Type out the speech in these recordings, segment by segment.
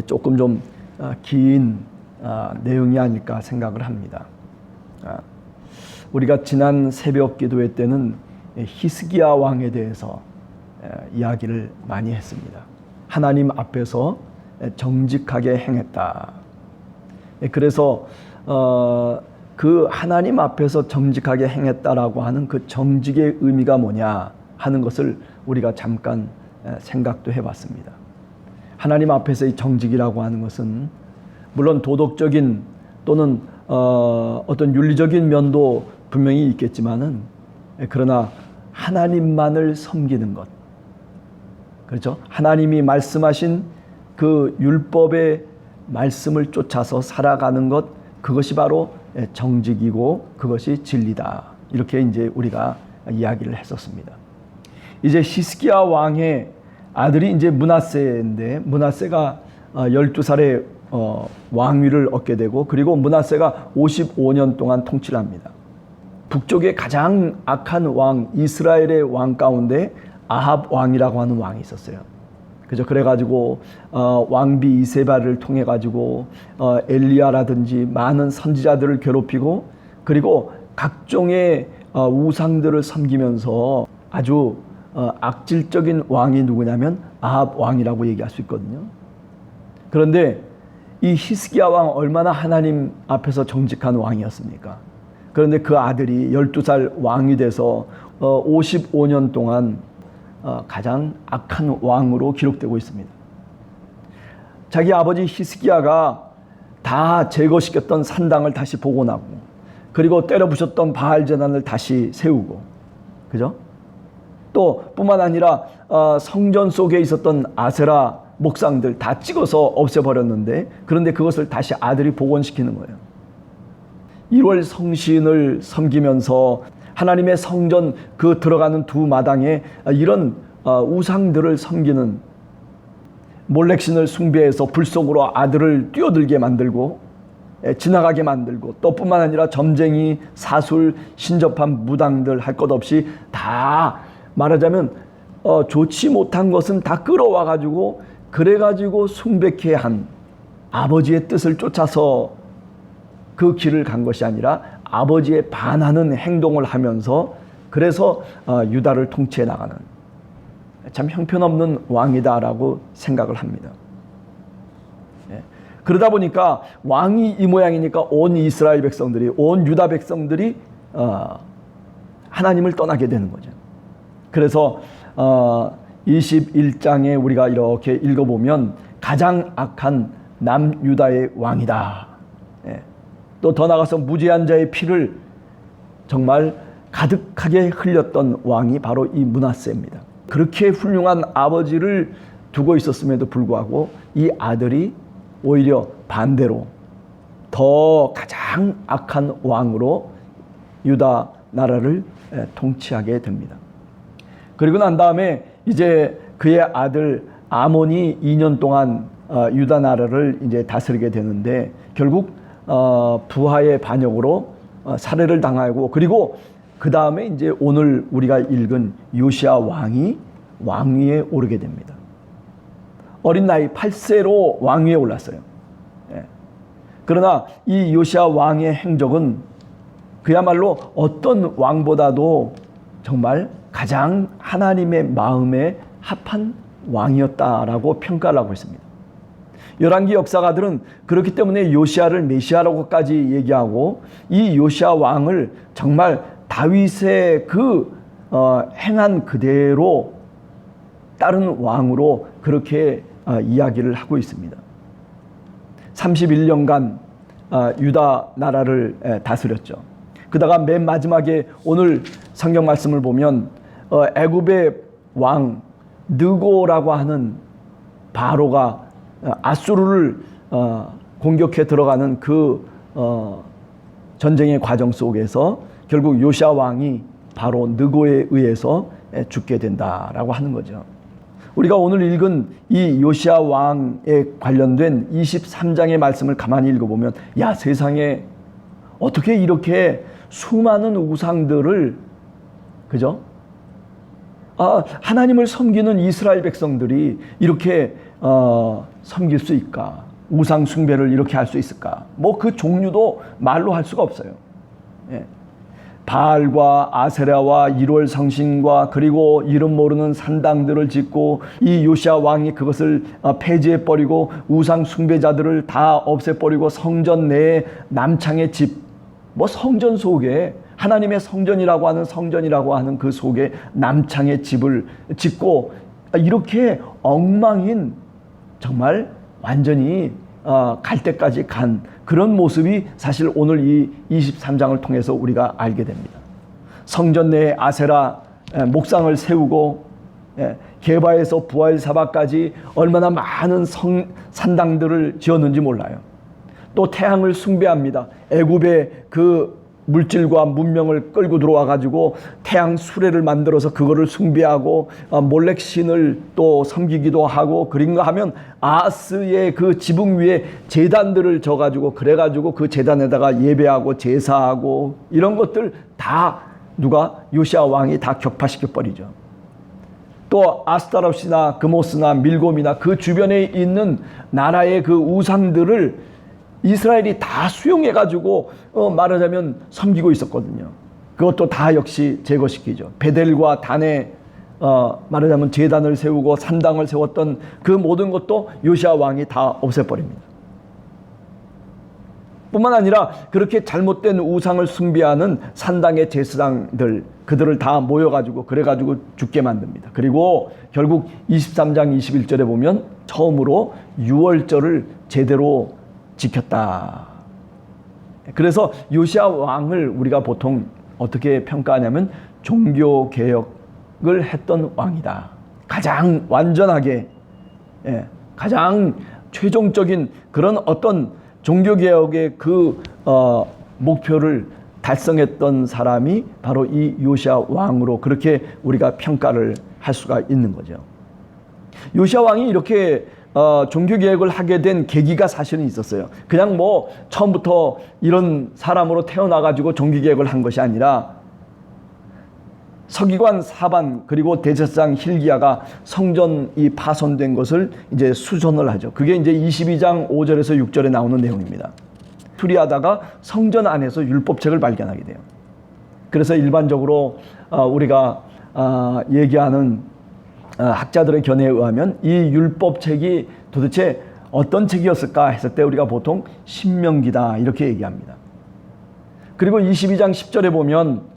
조금 좀 긴 내용이 아닐까 생각을 합니다. 우리가 지난 새벽 기도회 때는 히스기야 왕에 대해서 이야기를 많이 했습니다. 하나님 앞에서 정직하게 행했다. 그래서 그 하나님 앞에서 정직하게 행했다라고 하는 그 정직의 의미가 뭐냐 하는 것을 우리가 잠깐 생각도 해봤습니다. 하나님 앞에서의 정직이라고 하는 것은 물론 도덕적인 또는 어떤 윤리적인 면도 분명히 있겠지만은, 그러나 하나님만을 섬기는 것, 그렇죠? 하나님이 말씀하신 그 율법의 말씀을 쫓아서 살아가는 것, 그것이 바로 정직이고 그것이 진리다. 이렇게 이제 우리가 이야기를 했었습니다. 이제 히스기야 왕의 아들이 이제 므낫세인데, 므낫세가 12살에 왕위를 얻게 되고, 그리고 므낫세가 55년 동안 통치를 합니다. 북쪽의 가장 악한 왕, 이스라엘의 왕 가운데 아합 왕이라고 하는 왕이 있었어요. 그죠? 그래가지고 왕비 이세바를 통해 가지고 엘리야라든지 많은 선지자들을 괴롭히고, 그리고 각종의 우상들을 섬기면서 아주 악질적인 왕이 누구냐면 아합 왕이라고 얘기할 수 있거든요. 그런데 이 히스기야 왕 얼마나 하나님 앞에서 정직한 왕이었습니까? 그런데 그 아들이 12살 왕이 돼서 55년 동안 가장 악한 왕으로 기록되고 있습니다. 자기 아버지 히스기야가 다 제거시켰던 산당을 다시 복원하고, 그리고 때려 부셨던 바알 제단을 다시 세우고, 그죠? 또 뿐만 아니라 성전 속에 있었던 아세라 목상들 다 찍어서 없애버렸는데, 그런데 그것을 다시 아들이 복원시키는 거예요. 1월 성신을 섬기면서 하나님의 성전 그 들어가는 두 마당에 이런 우상들을 섬기는, 몰렉신을 숭배해서 불 속으로 아들을 뛰어들게 만들고 지나가게 만들고, 또 뿐만 아니라 점쟁이, 사술, 신접한 무당들 할 것 없이 다 말하자면 좋지 못한 것은 다 끌어와 가지고, 그래가지고 숭배케 한 아버지의 뜻을 쫓아서 그 길을 간 것이 아니라 아버지의 반하는 행동을 하면서, 그래서 유다를 통치해 나가는 참 형편없는 왕이다라고 생각을 합니다. 그러다 보니까 왕이 이 모양이니까 온 이스라엘 백성들이, 온 유다 백성들이 하나님을 떠나게 되는 거죠. 그래서 21장에 우리가 이렇게 읽어보면 가장 악한 남유다의 왕이다. 또 더 나아가서 무죄한 자의 피를 정말 가득하게 흘렸던 왕이 바로 이 므낫세입니다. 그렇게 훌륭한 아버지를 두고 있었음에도 불구하고 이 아들이 오히려 반대로 더 가장 악한 왕으로 유다 나라를 통치하게 됩니다. 그리고 난 다음에 이제 그의 아들 아몬이 2년 동안 유다 나라를 이제 다스리게 되는데, 결국 부하의 반역으로 살해를 당하고, 그리고 그 다음에 이제 오늘 우리가 읽은 요시야 왕이 왕위에 오르게 됩니다. 어린 나이 8세로 왕위에 올랐어요. 그러나 이 요시야 왕의 행적은 그야말로 어떤 왕보다도 정말 가장 하나님의 마음에 합한 왕이었다라고 평가를 하고 있습니다. 열왕기 역사가들은 그렇기 때문에 요시야를 메시아라고까지 얘기하고, 이 요시야 왕을 정말 다윗의 그 행한 그대로 다른 왕으로 그렇게 이야기를 하고 있습니다. 31년간 유다 나라를 다스렸죠. 그다가 맨 마지막에 오늘 성경 말씀을 보면 애굽의 왕 느고라고 하는 바로가 아수르를 공격해 들어가는 그 전쟁의 과정 속에서 결국 요시야 왕이 바로 느고에 의해서 죽게 된다라고 하는 거죠. 우리가 오늘 읽은 이 요시야 왕에 관련된 23장의 말씀을 가만히 읽어보면, 야, 세상에 어떻게 이렇게 수많은 우상들을, 그죠? 하나님을 섬기는 이스라엘 백성들이 이렇게 섬길 수 있을까? 우상 숭배를 이렇게 할 수 있을까? 뭐 그 종류도 말로 할 수가 없어요. 예. 바알과 아세라와 1월 성신과 그리고 이름 모르는 산당들을 짓고 이 요시야 왕이 그것을 폐지해 버리고 우상 숭배자들을 다 없애 버리고 성전 내에 남창의 집, 뭐 성전 속에 하나님의 성전이라고 하는 그 속에 남창의 집을 짓고 이렇게 엉망인, 정말 완전히 갈 때까지 간 그런 모습이 사실 오늘 이 23장을 통해서 우리가 알게 됩니다. 성전 내에 아세라 목상을 세우고 게바에서 부활사바까지 얼마나 많은 산당들을 지었는지 몰라요. 또 태양을 숭배합니다. 애굽의 그 물질과 문명을 끌고 들어와 가지고 태양 수레를 만들어서 그거를 숭배하고 몰렉 신을 또 섬기기도 하고, 그런가 하면 아스의 그 지붕 위에 제단들을 져 가지고 그래 가지고 그 제단에다가 예배하고 제사하고 이런 것들 다 누가 요시야 왕이 다 격파시켜 버리죠. 또 아스타롯이나 그모스나 밀곰이나 그 주변에 있는 나라의 그 우상들을 이스라엘이 다 수용해가지고 말하자면 섬기고 있었거든요. 그것도 다 역시 제거시키죠. 베델과 단에 말하자면 제단을 세우고 산당을 세웠던 그 모든 것도 요시야 왕이 다 없애버립니다. 뿐만 아니라 그렇게 잘못된 우상을 숭배하는 산당의 제사장들, 그들을 다 모여가지고 그래가지고 죽게 만듭니다. 그리고 결국 23장 21절에 보면 처음으로 유월절을 제대로 지켰다. 그래서 요시야 왕을 우리가 보통 어떻게 평가하냐면 종교개혁을 했던 왕이다. 가장 완전하게, 가장 최종적인 그런 어떤 종교개혁의 그 목표를 달성했던 사람이 바로 이 요시야 왕으로 그렇게 우리가 평가를 할 수가 있는 거죠. 요시야 왕이 이렇게 종교개혁을 하게 된 계기가 사실은 있었어요. 그냥 뭐 처음부터 이런 사람으로 태어나가지고 종교개혁을 한 것이 아니라 서기관 사반 그리고 대제사장 hil기야가 성전이 파손된 것을 이제 수선을 하죠. 그게 이제 22장 5절에서 6절에 나오는 내용입니다. 수리하다가 성전 안에서 율법책을 발견하게 돼요. 그래서 일반적으로 우리가 얘기하는 학자들의 견해에 의하면 이 율법책이 도대체 어떤 책이었을까 했을 때 우리가 보통 신명기다 이렇게 얘기합니다. 그리고 22장 10절에 보면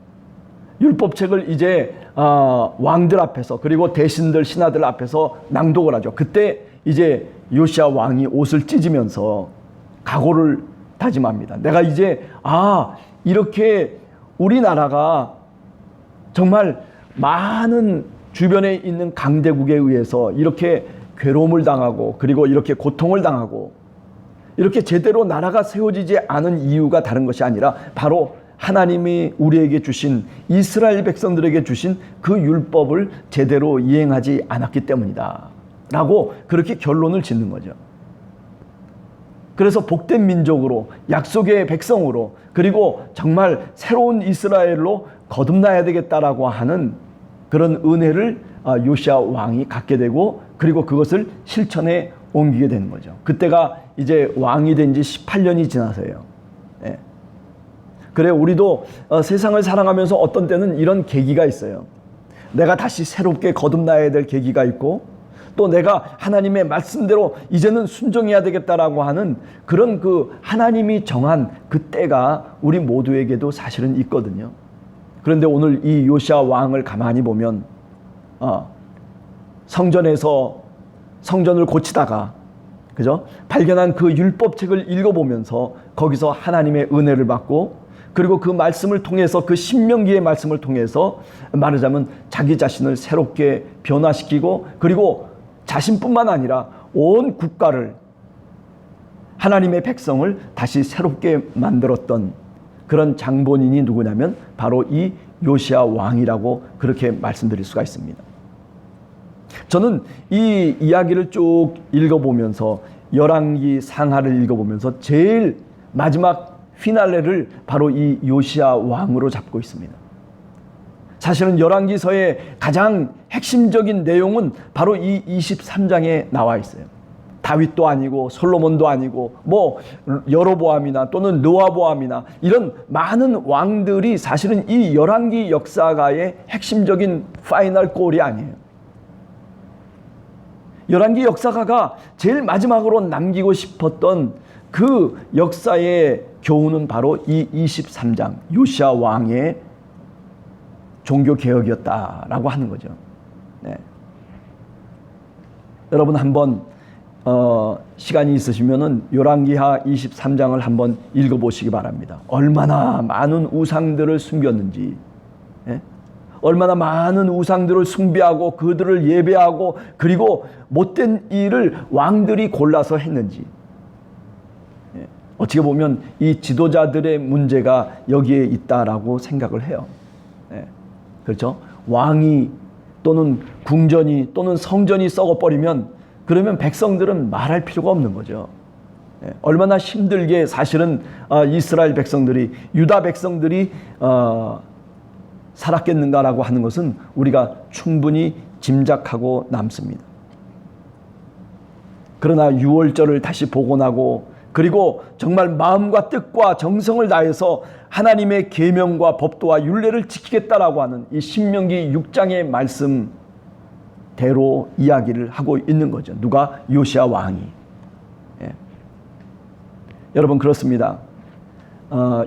율법책을 이제 왕들 앞에서 그리고 대신들 신하들 앞에서 낭독을 하죠. 그때 이제 요시야 왕이 옷을 찢으면서 각오를 다짐합니다. 내가 이제 이렇게 우리나라가 정말 많은 주변에 있는 강대국에 의해서 이렇게 괴로움을 당하고 그리고 이렇게 고통을 당하고 이렇게 제대로 나라가 세워지지 않은 이유가 다른 것이 아니라 바로 하나님이 우리에게 주신 이스라엘 백성들에게 주신 그 율법을 제대로 이행하지 않았기 때문이다 라고 그렇게 결론을 짓는 거죠. 그래서 복된 민족으로 약속의 백성으로 그리고 정말 새로운 이스라엘로 거듭나야 되겠다라고 하는 그런 은혜를 요시야 왕이 갖게 되고 그리고 그것을 실천에 옮기게 되는 거죠. 그때가 이제 왕이 된 지 18년이 지나서요. 그래 우리도 세상을 살아가면서 어떤 때는 이런 계기가 있어요. 내가 다시 새롭게 거듭나야 될 계기가 있고 또 내가 하나님의 말씀대로 이제는 순종해야 되겠다라고 하는 그런 그 하나님이 정한 그 때가 우리 모두에게도 사실은 있거든요. 그런데 오늘 이 요시야 왕을 가만히 보면 성전에서 성전을 고치다가 그죠? 발견한 그 율법책을 읽어보면서 거기서 하나님의 은혜를 받고 그리고 그 말씀을 통해서 그 신명기의 말씀을 통해서 말하자면 자기 자신을 새롭게 변화시키고 그리고 자신뿐만 아니라 온 국가를 하나님의 백성을 다시 새롭게 만들었던 그런 장본인이 누구냐면 바로 이 요시야 왕이라고 그렇게 말씀드릴 수가 있습니다. 저는 이 이야기를 쭉 읽어보면서 열왕기 상하를 읽어보면서 제일 마지막 피날레를 바로 이 요시야 왕으로 잡고 있습니다. 사실은 열왕기서의 가장 핵심적인 내용은 바로 이 23장에 나와 있어요. 다윗도 아니고 솔로몬도 아니고 뭐 여로보암이나 또는 르호보암이나 이런 많은 왕들이 사실은 이 열왕기 역사가의 핵심적인 파이널 골이 아니에요. 열왕기 역사가가 제일 마지막으로 남기고 싶었던 그 역사의 교훈은 바로 이 23장 요시야 왕의 종교개혁이었다라고 하는 거죠. 네. 여러분 한번 시간이 있으시면은 열왕기하 23장을 한번 읽어보시기 바랍니다. 얼마나 많은 우상들을 숨겼는지, 예? 얼마나 많은 우상들을 숭배하고 그들을 예배하고 그리고 못된 일을 왕들이 골라서 했는지. 예? 어떻게 보면 이 지도자들의 문제가 여기에 있다라고 생각을 해요. 예? 그렇죠? 왕이 또는 궁전이 또는 성전이 썩어버리면 그러면 백성들은 말할 필요가 없는 거죠. 얼마나 힘들게 사실은 이스라엘 백성들이 유다 백성들이 살았겠는가라고 하는 것은 우리가 충분히 짐작하고 남습니다. 그러나 유월절을 다시 복원하고 그리고 정말 마음과 뜻과 정성을 다해서 하나님의 계명과 법도와 율례를 지키겠다라고 하는 이 신명기 6장의 말씀 대로 이야기를 하고 있는 거죠. 누가? 요시야 왕이. 예. 여러분 그렇습니다.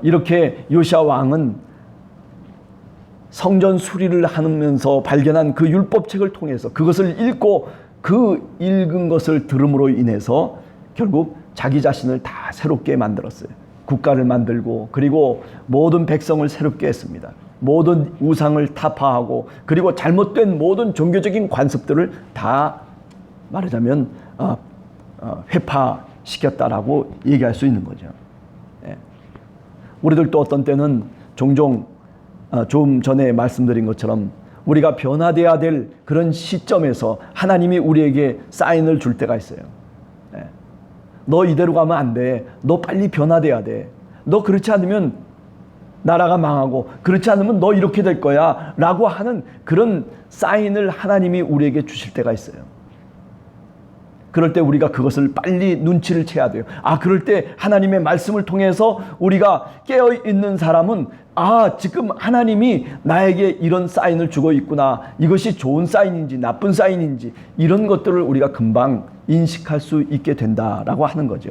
이렇게 요시야 왕은 성전 수리를 하면서 발견한 그 율법책을 통해서 그것을 읽고 그 읽은 것을 들음으로 인해서 결국 자기 자신을 다 새롭게 만들었어요. 국가를 만들고 그리고 모든 백성을 새롭게 했습니다. 모든 우상을 타파하고 그리고 잘못된 모든 종교적인 관습들을 다 말하자면 회파시켰다라고 얘기할 수 있는 거죠. 예. 우리들도 어떤 때는 종종 좀 전에 말씀드린 것처럼 우리가 변화돼야 될 그런 시점에서 하나님이 우리에게 사인을 줄 때가 있어요. 예. 너 이대로 가면 안 돼. 너 빨리 변화돼야 돼. 너 그렇지 않으면 나라가 망하고 그렇지 않으면 너 이렇게 될 거야 라고 하는 그런 사인을 하나님이 우리에게 주실 때가 있어요. 그럴 때 우리가 그것을 빨리 눈치를 채야 돼요. 그럴 때 하나님의 말씀을 통해서 우리가 깨어있는 사람은 지금 하나님이 나에게 이런 사인을 주고 있구나. 이것이 좋은 사인인지 나쁜 사인인지 이런 것들을 우리가 금방 인식할 수 있게 된다라고 하는 거죠.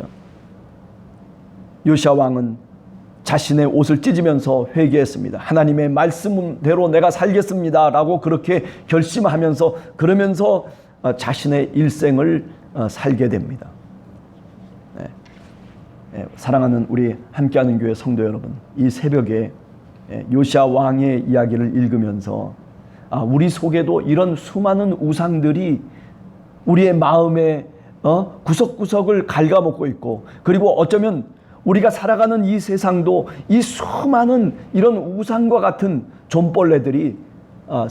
요시야 왕은 자신의 옷을 찢으면서 회개했습니다. 하나님의 말씀대로 내가 살겠습니다 라고 그렇게 결심하면서 그러면서 자신의 일생을 살게 됩니다. 사랑하는 우리 함께하는 교회 성도 여러분, 이 새벽에 요시야 왕의 이야기를 읽으면서 우리 속에도 이런 수많은 우상들이 우리의 마음의 구석구석을 갉아먹고 있고 그리고 어쩌면 우리가 살아가는 이 세상도 이 수많은 이런 우상과 같은 존벌레들이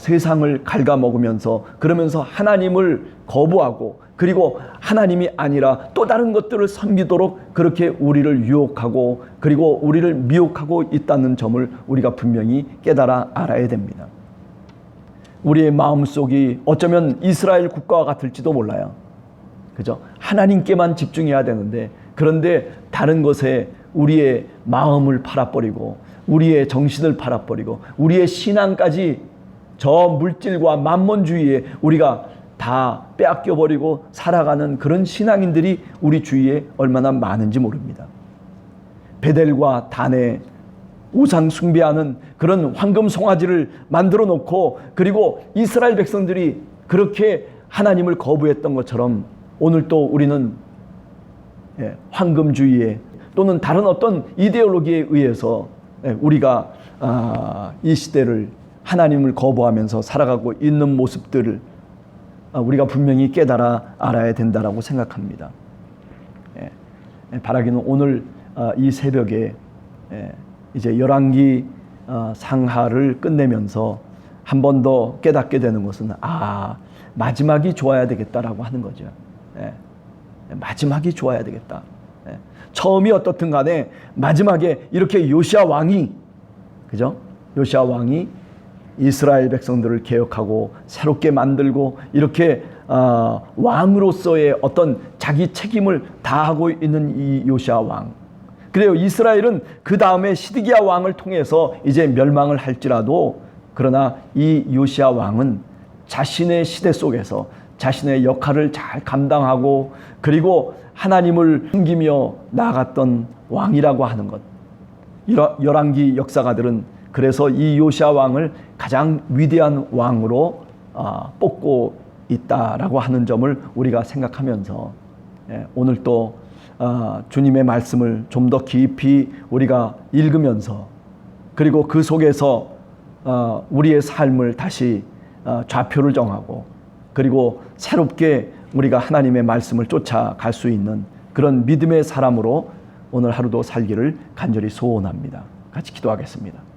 세상을 갉아먹으면서 그러면서 하나님을 거부하고 그리고 하나님이 아니라 또 다른 것들을 섬기도록 그렇게 우리를 유혹하고 그리고 우리를 미혹하고 있다는 점을 우리가 분명히 깨달아 알아야 됩니다. 우리의 마음속이 어쩌면 이스라엘 국가와 같을지도 몰라요. 그죠? 하나님께만 집중해야 되는데 그런데 다른 것에 우리의 마음을 팔아버리고 우리의 정신을 팔아버리고 우리의 신앙까지 저 물질과 만몬주의에 우리가 다 빼앗겨버리고 살아가는 그런 신앙인들이 우리 주위에 얼마나 많은지 모릅니다. 베델과 단에 우상 숭배하는 그런 황금 송아지를 만들어 놓고 그리고 이스라엘 백성들이 그렇게 하나님을 거부했던 것처럼 오늘 또 우리는 황금주의에 또는 다른 어떤 이데올로기에 의해서 우리가 이 시대를 하나님을 거부하면서 살아가고 있는 모습들을 우리가 분명히 깨달아 알아야 된다라고 생각합니다. 바라기는 오늘 이 새벽에 이제 열왕기 상하를 끝내면서 한 번 더 깨닫게 되는 것은 마지막이 좋아야 되겠다라고 하는 거죠. 마지막이 좋아야 되겠다. 처음이 어떻든 간에 마지막에 이렇게 요시야 왕이 그죠? 요시야 왕이 이스라엘 백성들을 개혁하고 새롭게 만들고 이렇게 왕으로서의 어떤 자기 책임을 다하고 있는 이 요시아 왕. 그래요. 이스라엘은 그 다음에 시드기야 왕을 통해서 이제 멸망을 할지라도, 그러나 이 요시아 왕은 자신의 시대 속에서 자신의 역할을 잘 감당하고 그리고 하나님을 숨기며 나아갔던 왕이라고 하는 것. 열왕기 역사가들은 그래서 이 요시아 왕을 가장 위대한 왕으로 뽑고 있다라고 하는 점을 우리가 생각하면서 오늘 또 주님의 말씀을 좀 더 깊이 우리가 읽으면서 그리고 그 속에서 우리의 삶을 다시 좌표를 정하고 그리고 새롭게 우리가 하나님의 말씀을 쫓아갈 수 있는 그런 믿음의 사람으로 오늘 하루도 살기를 간절히 소원합니다. 같이 기도하겠습니다.